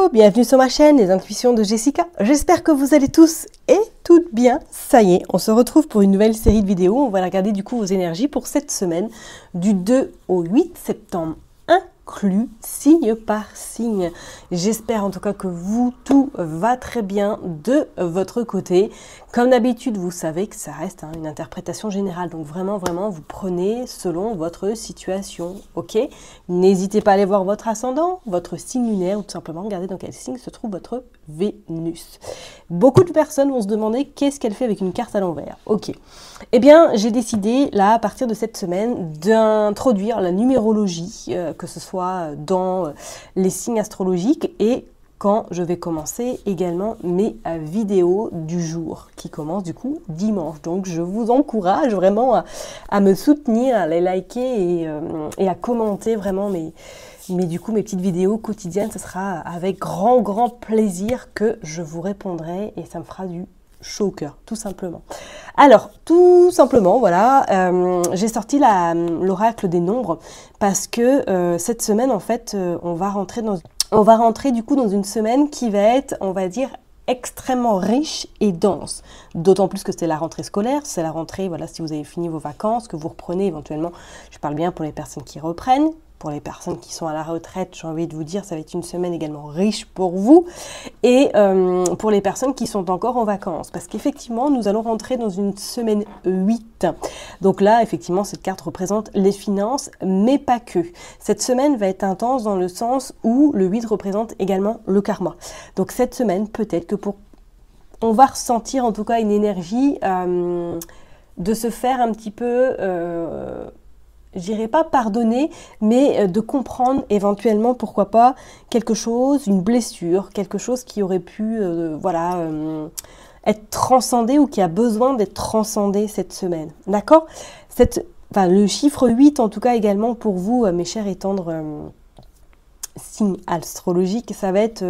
Hello, bienvenue sur ma chaîne Les Intuitions de Jessica. J'espère que vous allez tous et toutes bien. Ça y est, on se retrouve pour une nouvelle série de vidéos. On va regarder du coup vos énergies pour cette semaine du 2 au 8 septembre inclus, signe par signe. J'espère en tout cas que vous, tout va très bien de votre côté. Comme d'habitude, vous savez que ça reste une interprétation générale. Donc vraiment, vous prenez selon votre situation, ok? N'hésitez pas à aller voir votre ascendant, votre signe lunaire, ou tout simplement regarder dans quel signe se trouve votre Vénus. Beaucoup de personnes vont se demander qu'est-ce qu'elle fait avec une carte à l'envers. Ok. Eh bien, j'ai décidé, là, à partir de cette semaine, d'introduire la numérologie, que ce soit dans les signes astrologiques et quand je vais commencer également mes vidéos du jour qui commencent du coup dimanche. Donc je vous encourage vraiment à me soutenir, à les liker et à commenter vraiment mes petites vidéos quotidiennes. Ce sera avec grand plaisir que je vous répondrai et ça me fera du chaud au cœur, tout simplement. Alors, tout simplement, voilà, j'ai sorti l'oracle des nombres parce que cette semaine, en fait, on va rentrer du coup dans une semaine qui va être, on va dire, extrêmement riche et dense. D'autant plus que c'est la rentrée scolaire, c'est la rentrée, voilà, si vous avez fini vos vacances, que vous reprenez éventuellement, je parle bien pour les personnes qui reprennent. Pour les personnes qui sont à la retraite, j'ai envie de vous dire, ça va être une semaine également riche pour vous. Et pour les personnes qui sont encore en vacances. Parce qu'effectivement, nous allons rentrer dans une semaine 8. Donc là, effectivement, cette carte représente les finances, mais pas que. Cette semaine va être intense dans le sens où le 8 représente également le karma. Donc cette semaine, peut-être que on va ressentir en tout cas une énergie de se faire un petit peu... je dirais pas pardonner, mais de comprendre éventuellement, pourquoi pas, quelque chose, une blessure, quelque chose qui aurait pu, être transcendé ou qui a besoin d'être transcendé cette semaine. D'accord ? Le chiffre 8, en tout cas également pour vous, mes chers et tendres signes astrologiques, ça va être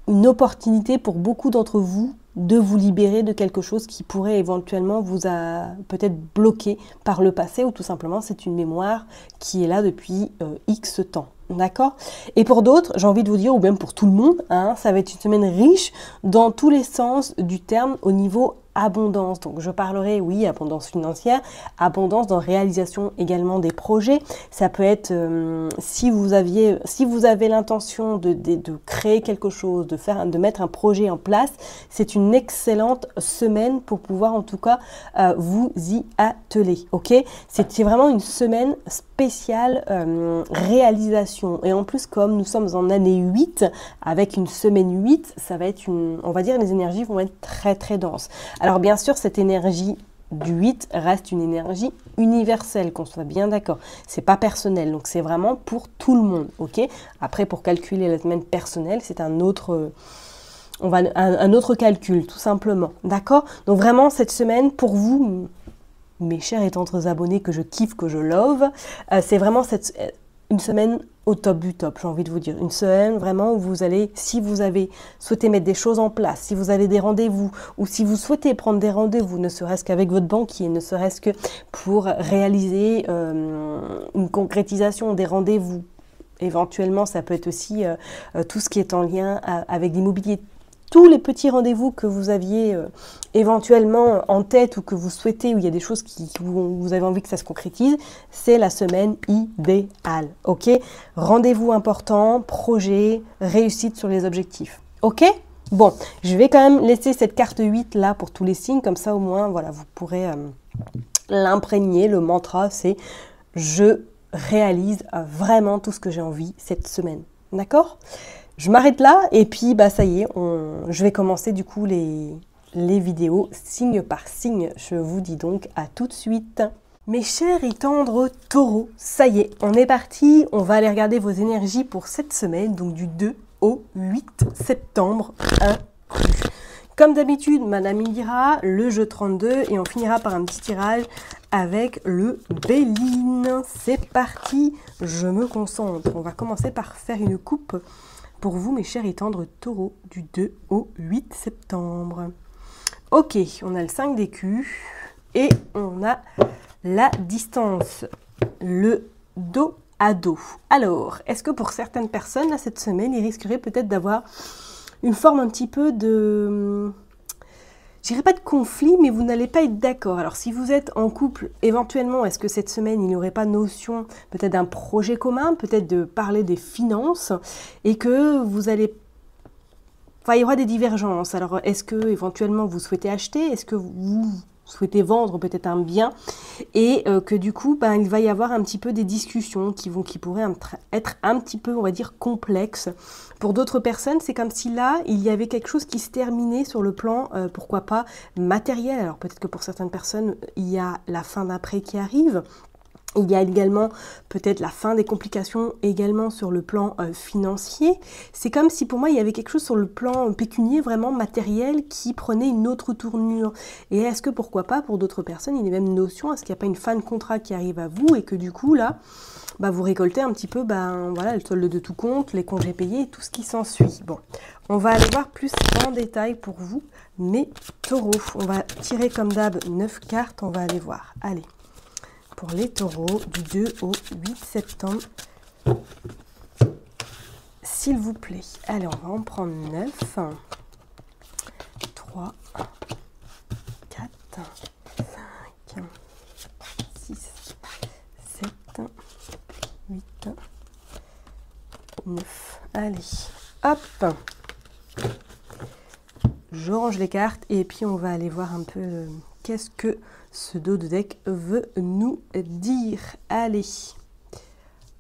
une opportunité pour beaucoup d'entre vous de vous libérer de quelque chose qui pourrait éventuellement vous a peut-être bloqué par le passé ou tout simplement c'est une mémoire qui est là depuis X temps. D'accord? Et pour d'autres, j'ai envie de vous dire, ou même pour tout le monde, ça va être une semaine riche dans tous les sens du terme au niveau abondance. Donc je parlerai, oui, abondance financière, abondance dans réalisation également des projets. Ça peut être, si vous avez l'intention de créer quelque chose, de mettre un projet en place, c'est une excellente semaine pour pouvoir en tout cas vous y atteler. Ok? C'est vraiment une semaine spéciale réalisation. Et en plus, comme nous sommes en année 8, avec une semaine 8, ça va être on va dire, les énergies vont être très denses. Alors bien sûr, cette énergie du 8 reste une énergie universelle, qu'on soit bien d'accord. C'est pas personnel, donc c'est vraiment pour tout le monde, ok? Après, pour calculer la semaine personnelle, c'est un autre calcul, tout simplement, d'accord? Donc vraiment, cette semaine, pour vous, mes chers et tendres abonnés que je kiffe, que je love, c'est vraiment une semaine au top du top, j'ai envie de vous dire. Une semaine vraiment où vous allez, si vous avez souhaité mettre des choses en place, si vous avez des rendez-vous, ou si vous souhaitez prendre des rendez-vous, ne serait-ce qu'avec votre banquier, ne serait-ce que pour réaliser une concrétisation des rendez-vous. Éventuellement, ça peut être aussi tout ce qui est en lien avec l'immobilier. Tous les petits rendez-vous que vous aviez éventuellement en tête ou que vous souhaitez, où il y a des choses où vous avez envie que ça se concrétise, c'est la semaine idéale. Ok? Rendez-vous important, projet, réussite sur les objectifs. Ok? Bon, je vais quand même laisser cette carte 8 là pour tous les signes, comme ça au moins, voilà, vous pourrez l'imprégner. Le mantra, c'est « Je réalise vraiment tout ce que j'ai envie cette semaine. » D'accord ? Je m'arrête là et puis ça y est, je vais commencer du coup les vidéos signe par signe. Je vous dis donc à tout de suite. Mes chers et tendres taureaux, ça y est, on est parti. On va aller regarder vos énergies pour cette semaine, donc du 2 au 8 septembre inclus. Comme d'habitude, Madame Indira, le jeu 32 et on finira par un petit tirage avec le Béline. C'est parti, je me concentre. On va commencer par faire une coupe pour vous, mes chers et tendres taureaux, du 2 au 8 septembre. Ok, on a le 5 d'écus et on a la distance, le dos ado. Alors, est-ce que pour certaines personnes, là, cette semaine, ils risqueraient peut-être d'avoir une forme un petit peu de... Je dirais pas de conflit, mais vous n'allez pas être d'accord. Alors, si vous êtes en couple, éventuellement, est-ce que cette semaine, il n'y aurait pas notion peut-être d'un projet commun, peut-être de parler des finances, et que vous allez... Enfin, il y aura des divergences. Alors, est-ce que éventuellement vous souhaitez acheter? Est-ce que vous souhaitez vendre peut-être un bien? Et que du coup, ben, il va y avoir un petit peu des discussions qui pourraient être un petit peu, on va dire, complexes. Pour d'autres personnes, c'est comme si là, il y avait quelque chose qui se terminait sur le plan, pourquoi pas, matériel. Alors peut-être que pour certaines personnes, il y a la fin d'un prêt qui arrive. Il y a également peut-être la fin des complications également sur le plan financier. C'est comme si pour moi il y avait quelque chose sur le plan pécunier vraiment matériel qui prenait une autre tournure. Et est-ce que pourquoi pas pour d'autres personnes il y a même notion, est-ce qu'il n'y a pas une fin de contrat qui arrive à vous et que du coup là bah, vous récoltez un petit peu voilà, le solde de tout compte, les congés payés et tout ce qui s'ensuit. Bon, on va aller voir plus en détail pour vous, mes taureaux. On va tirer comme d'hab 9 cartes, on va aller voir. Allez. Pour les taureaux du 2 au 8 septembre, s'il vous plaît. Allez, on va en prendre 9, 3, 4, 5, 6, 7, 8, 9. Allez, hop. Je range les cartes et puis on va aller voir un peu qu'est-ce que ce dos de deck veut nous dire. Allez,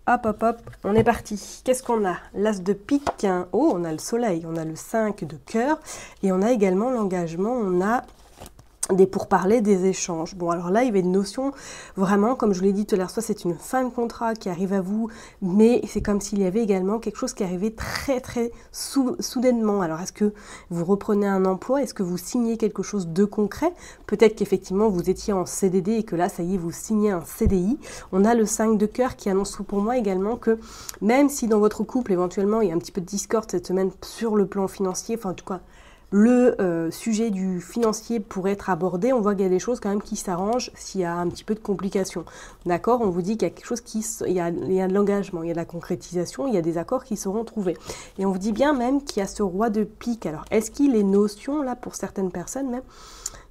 hop, hop, hop, on est parti. Qu'est-ce qu'on a? L'as de pique. Oh, on a le soleil, on a le 5 de cœur et on a également l'engagement, on a des pourparlers, des échanges. Bon, alors là, il y avait une notion, vraiment, comme je vous l'ai dit tout à l'heure, soit c'est une fin de contrat qui arrive à vous, mais c'est comme s'il y avait également quelque chose qui arrivait très, très soudainement. Alors, est-ce que vous reprenez un emploi? Est-ce que vous signez quelque chose de concret? Peut-être qu'effectivement, vous étiez en CDD et que là, ça y est, vous signez un CDI. On a le 5 de cœur qui annonce pour moi également que même si dans votre couple, éventuellement, il y a un petit peu de discorde cette semaine sur le plan financier, enfin, en tout cas, le sujet du financier pourrait être abordé, on voit qu'il y a des choses quand même qui s'arrangent s'il y a un petit peu de complications. D'accord? On vous dit qu'il y a quelque chose il y a de l'engagement, il y a de la concrétisation, il y a des accords qui seront trouvés. Et on vous dit bien même qu'il y a ce roi de pique. Alors, est-ce qu'il est notion, là, pour certaines personnes même,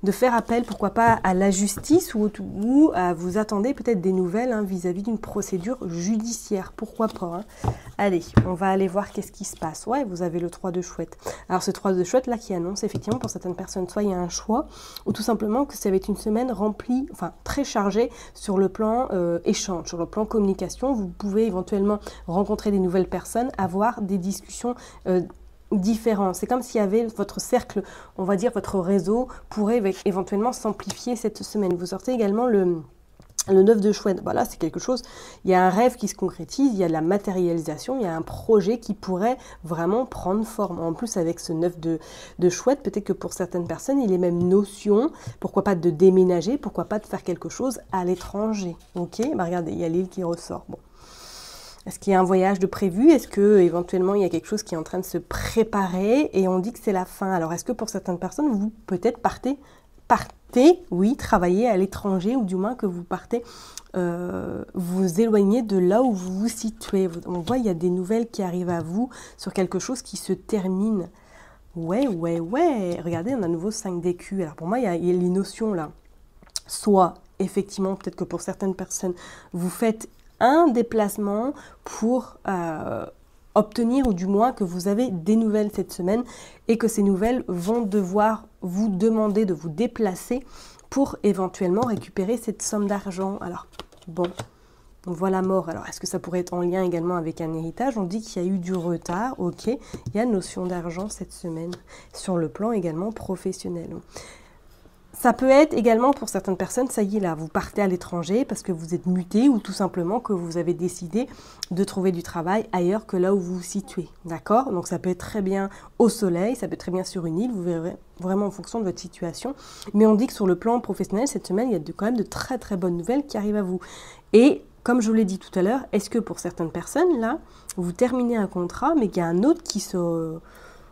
de faire appel, pourquoi pas, à la justice ou vous attendez peut-être des nouvelles vis-à-vis d'une procédure judiciaire. Pourquoi pas Allez, on va aller voir qu'est-ce qui se passe. Ouais, vous avez le 3 de chouette. Alors, ce 3 de chouette, là, qui annonce effectivement pour certaines personnes, soit il y a un choix, ou tout simplement que ça va être une semaine remplie, enfin, très chargée sur le plan échange, sur le plan communication. Vous pouvez éventuellement rencontrer des nouvelles personnes, avoir des discussions différents. C'est comme s'il y avait votre cercle, on va dire votre réseau pourrait éventuellement s'amplifier cette semaine. Vous sortez également le 9 de chouette. Voilà, c'est quelque chose, il y a un rêve qui se concrétise, il y a de la matérialisation, il y a un projet qui pourrait vraiment prendre forme. En plus, avec ce 9 de chouette, peut-être que pour certaines personnes, il est même notion, pourquoi pas de déménager, pourquoi pas de faire quelque chose à l'étranger. Ok, bah regardez, il y a l'île qui ressort. Bon. Est-ce qu'il y a un voyage de prévu? Est-ce que éventuellement il y a quelque chose qui est en train de se préparer et on dit que c'est la fin? Alors est-ce que pour certaines personnes, vous peut-être partez, oui, travailler à l'étranger ou du moins que vous partez vous éloigner de là où vous vous situez? On voit il y a des nouvelles qui arrivent à vous sur quelque chose qui se termine. Ouais. Regardez, on a à nouveau 5 d'écus. Alors pour moi, il y a les notions là. Soit, effectivement, peut-être que pour certaines personnes, vous faites un déplacement pour obtenir, ou du moins que vous avez des nouvelles cette semaine et que ces nouvelles vont devoir vous demander de vous déplacer pour éventuellement récupérer cette somme d'argent. Alors, bon, on voit la mort. Alors, est-ce que ça pourrait être en lien également avec un héritage? On dit qu'il y a eu du retard, ok. Il y a notion d'argent cette semaine, sur le plan également professionnel. Ça peut être également pour certaines personnes, ça y est là, vous partez à l'étranger parce que vous êtes muté ou tout simplement que vous avez décidé de trouver du travail ailleurs que là où vous vous situez. D'accord? Donc ça peut être très bien au soleil, ça peut être très bien sur une île, vous verrez vraiment en fonction de votre situation. Mais on dit que sur le plan professionnel, cette semaine, il y a quand même de très très bonnes nouvelles qui arrivent à vous. Et comme je vous l'ai dit tout à l'heure, est-ce que pour certaines personnes, là, vous terminez un contrat, mais qu'il y a un autre qui se...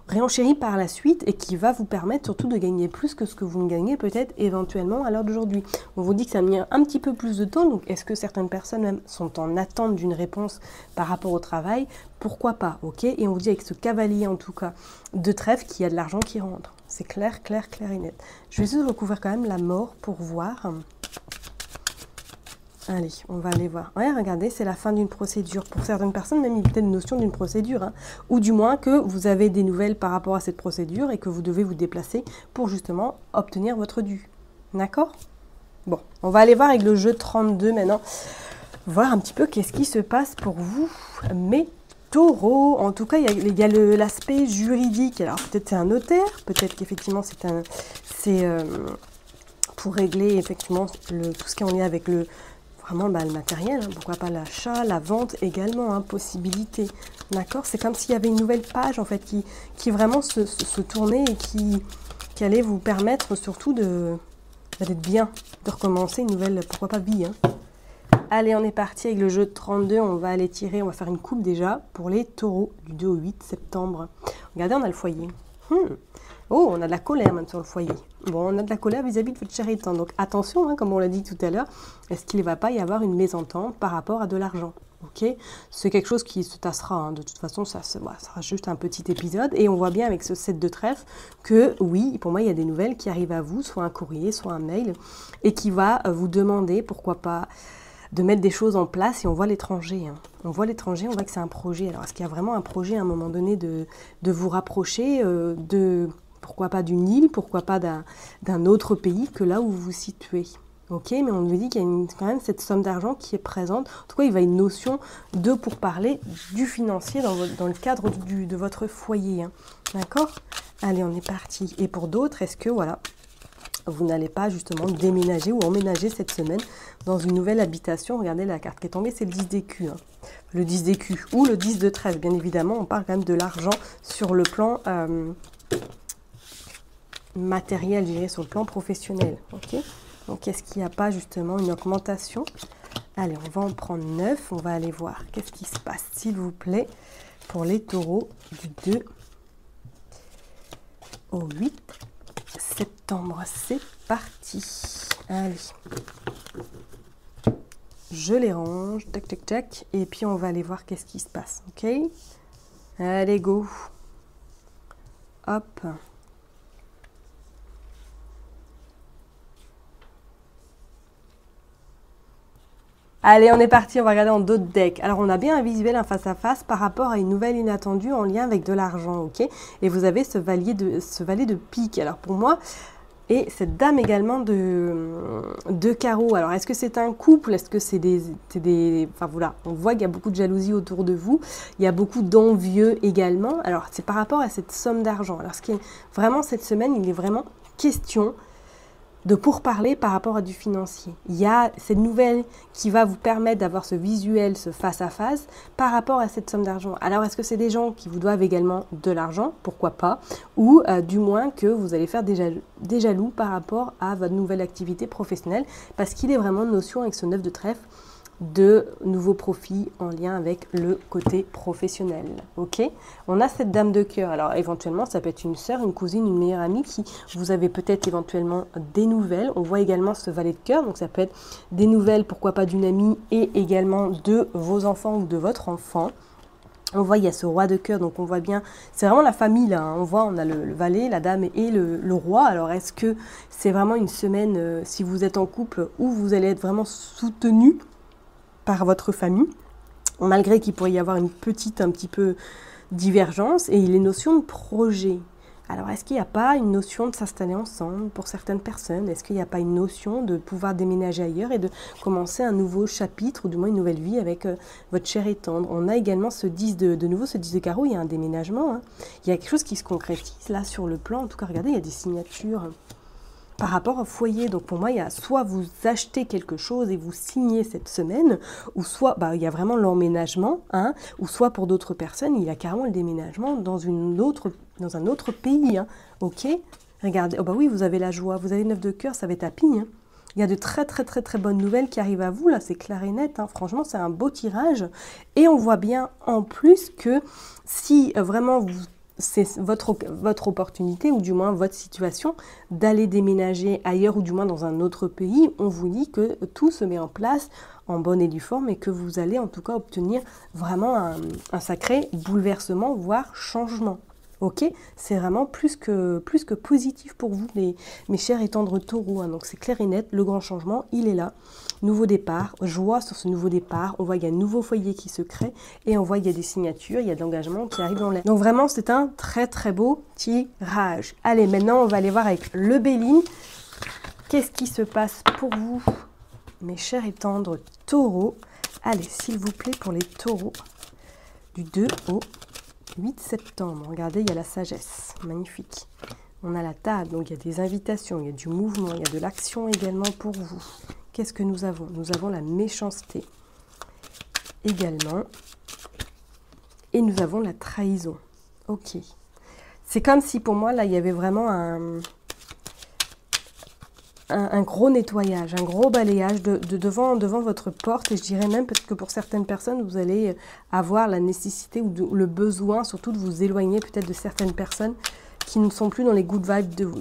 réenchérir par la suite et qui va vous permettre surtout de gagner plus que ce que vous ne gagnez peut-être éventuellement à l'heure d'aujourd'hui. On vous dit que ça va venir un petit peu plus de temps, donc est-ce que certaines personnes même sont en attente d'une réponse par rapport au travail? Pourquoi pas, ok? Et on vous dit avec ce cavalier en tout cas de trèfle qu'il y a de l'argent qui rentre. C'est clair, clair, clair et net. Je vais essayer de recouvrir quand même la mort pour voir. Allez, on va aller voir. Ouais, regardez, c'est la fin d'une procédure. Pour certaines personnes, même il y a peut-être une notion d'une procédure. Hein. Ou du moins que vous avez des nouvelles par rapport à cette procédure et que vous devez vous déplacer pour justement obtenir votre dû. D'accord? Bon, on va aller voir avec le jeu 32 maintenant. Voir un petit peu qu'est-ce qui se passe pour vous, mes taureaux. En tout cas, il y a l'aspect juridique. Alors, peut-être c'est un notaire, peut-être qu'effectivement c'est pour régler effectivement tout ce qui est en lien avec le matériel, hein, pourquoi pas l'achat, la vente également, hein, possibilité, d'accord? C'est comme s'il y avait une nouvelle page en fait qui vraiment se tournait et qui allait vous permettre surtout d'être bien, de recommencer une nouvelle, pourquoi pas vie, hein. Allez, on est parti avec le jeu 32, on va aller tirer, on va faire une coupe déjà pour les taureaux du 2 au 8 septembre. Regardez, on a le foyer. Oh, on a de la colère même sur le foyer. Bon, on a de la colère vis-à-vis de votre cher étant. Donc attention, hein, comme on l'a dit tout à l'heure, est-ce qu'il ne va pas y avoir une mésentente par rapport à de l'argent? Ok, c'est quelque chose qui se tassera. Hein. De toute façon, ça sera juste un petit épisode. Et on voit bien avec ce 7 de trèfle que oui, pour moi, il y a des nouvelles qui arrivent à vous, soit un courrier, soit un mail, et qui va vous demander, pourquoi pas, de mettre des choses en place. Et on voit l'étranger. Hein. On voit l'étranger, on voit que c'est un projet. Alors, est-ce qu'il y a vraiment un projet à un moment donné de vous rapprocher pourquoi pas d'une île, pourquoi pas d'un autre pays que là où vous vous situez. Ok, mais on nous dit qu'il y a quand même cette somme d'argent qui est présente. En tout cas, il va y avoir une notion de pourparler du financier dans le cadre de votre foyer. Hein. D'accord? Allez, on est parti. Et pour d'autres, est-ce que, voilà, vous n'allez pas justement déménager ou emménager cette semaine dans une nouvelle habitation? Regardez la carte qui est tombée, c'est le 10 d'écus. Hein. Le 10 d'écus ou le 10 de trèfle. Bien évidemment, on parle quand même de l'argent sur le plan matériel, je dirais, sur le plan professionnel. Ok, donc est-ce qu'il n'y a pas justement une augmentation? Allez, on va en prendre 9, on va aller voir qu'est-ce qui se passe, s'il vous plaît, pour les taureaux du 2 au 8 septembre. C'est parti. Allez, je les range, tac, tac, tac, et puis on va aller voir qu'est-ce qui se passe. Ok, allez, go. Hop. Allez, on est parti, on va regarder en d'autres decks. Alors, on a bien un visuel, un face-à-face par rapport à une nouvelle inattendue en lien avec de l'argent, ok? Et vous avez ce valet de pique. Alors, pour moi, et cette dame également de carreau. Alors, est-ce que c'est un couple? Est-ce que c'est des... Enfin, voilà, on voit qu'il y a beaucoup de jalousie autour de vous. Il y a beaucoup d'envieux également. Alors, c'est par rapport à cette somme d'argent. Alors, ce qui est vraiment cette semaine, il est vraiment question de pourparler par rapport à du financier. Il y a cette nouvelle qui va vous permettre d'avoir ce visuel, ce face-à-face par rapport à cette somme d'argent. Alors, est-ce que c'est des gens qui vous doivent également de l'argent? Pourquoi pas? Ou du moins que vous allez faire des jaloux par rapport à votre nouvelle activité professionnelle, parce qu'il est vraiment une notion avec ce 9 de trèfle de nouveaux profits en lien avec le côté professionnel. Ok, on a cette dame de cœur. Alors éventuellement, ça peut être une sœur, une cousine, une meilleure amie qui vous avez peut-être éventuellement des nouvelles. On voit également ce valet de cœur, donc ça peut être des nouvelles, pourquoi pas d'une amie et également de vos enfants ou de votre enfant. On voit, il y a ce roi de cœur, donc on voit bien, c'est vraiment la famille là, hein. On voit, on a le valet, la dame et le roi. Alors est-ce que c'est vraiment une semaine, si vous êtes en couple, où vous allez être vraiment soutenu par votre famille, malgré qu'il pourrait y avoir une petite, un petit peu divergence, et les notions de projet. Alors, est-ce qu'il n'y a pas une notion de s'installer ensemble pour certaines personnes? Est-ce qu'il n'y a pas une notion de pouvoir déménager ailleurs et de commencer un nouveau chapitre, ou du moins une nouvelle vie avec votre cher et tendre? On a également ce 10 de nouveau, ce 10 de carreau, il y a un déménagement. Hein. Il y a quelque chose qui se concrétise là sur le plan. En tout cas, regardez, il y a des signatures par rapport au foyer. Donc pour moi, il y a soit vous achetez quelque chose et vous signez cette semaine, ou soit il y a vraiment l'emménagement, hein, ou soit pour d'autres personnes, il y a carrément le déménagement dans un autre pays. Hein, ok, regardez, oh oui, vous avez la joie, vous avez 9 de cœur, ça va être tapis. Hein. Il y a de très très très très bonnes nouvelles qui arrivent à vous, là c'est clair et net, hein. Franchement c'est un beau tirage. Et on voit bien en plus que si vraiment vous c'est votre opportunité, ou du moins votre situation, d'aller déménager ailleurs, ou du moins dans un autre pays. On vous dit que tout se met en place en bonne et due forme, et que vous allez en tout cas obtenir vraiment un sacré bouleversement, voire changement. Ok, c'est vraiment plus que positif pour vous, mes chers et tendres taureaux. Hein. Donc c'est clair et net, le grand changement, il est là. Nouveau départ, joie sur ce nouveau départ. On voit qu'il y a un nouveau foyer qui se crée, et on voit qu'il y a des signatures, il y a de l'engagement qui arrive dans l'air. Donc vraiment, c'est un très très beau tirage. Allez, maintenant on va aller voir avec le Béline. Qu'est-ce qui se passe pour vous, mes chers et tendres taureaux? Allez, s'il vous plaît, pour les taureaux, du 2 au 8 septembre, regardez, il y a la sagesse, magnifique. On a la table, donc il y a des invitations, il y a du mouvement, il y a de l'action également pour vous. Qu'est-ce que nous avons? Nous avons la méchanceté également. Et nous avons la trahison. Ok. C'est comme si pour moi, là, il y avait vraiment un gros nettoyage, un gros balayage devant votre porte. Et je dirais même parce que pour certaines personnes, vous allez avoir la nécessité ou le besoin surtout de vous éloigner peut-être de certaines personnes qui ne sont plus dans les good vibes,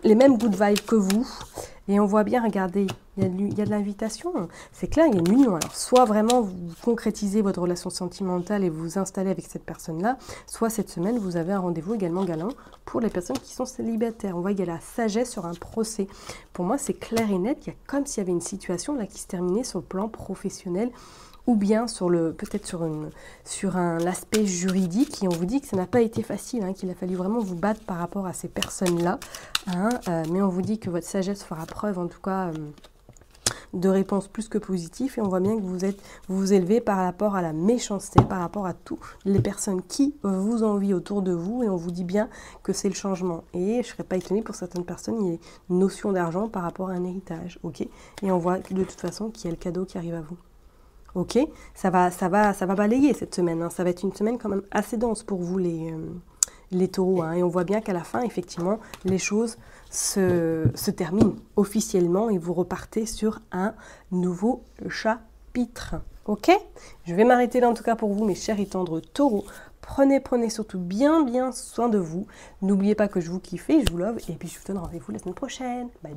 les mêmes good vibes que vous. Et on voit bien, regardez, il y a de l'invitation. C'est clair, il y a une union. Alors, soit vraiment vous concrétisez votre relation sentimentale et vous vous installez avec cette personne-là, soit cette semaine, vous avez un rendez-vous également galant pour les personnes qui sont célibataires. On voit qu'il y a la sagesse sur un procès. Pour moi, c'est clair et net. Il y a comme s'il y avait une situation là qui se terminait sur le plan professionnel, ou bien sur peut-être sur un aspect juridique, et on vous dit que ça n'a pas été facile, hein, qu'il a fallu vraiment vous battre par rapport à ces personnes-là, hein, mais on vous dit que votre sagesse fera preuve en tout cas de réponses plus que positives, et on voit bien que vous vous élevez par rapport à la méchanceté, par rapport à toutes les personnes qui vous envient autour de vous, et on vous dit bien que c'est le changement. Et je ne serais pas étonnée, pour certaines personnes, il y a une notion d'argent par rapport à un héritage, ok, et on voit de toute façon qu'il y a le cadeau qui arrive à vous. Ok, ça va balayer cette semaine, hein. Ça va être une semaine quand même assez dense pour vous les taureaux, hein. Et on voit bien qu'à la fin, effectivement, les choses se terminent officiellement et vous repartez sur un nouveau chapitre. Ok, je vais m'arrêter là en tout cas pour vous, mes chers et tendres taureaux. Prenez surtout bien soin de vous. N'oubliez pas que je vous kiffe et je vous love. Et puis je vous donne rendez-vous la semaine prochaine. Bye bye.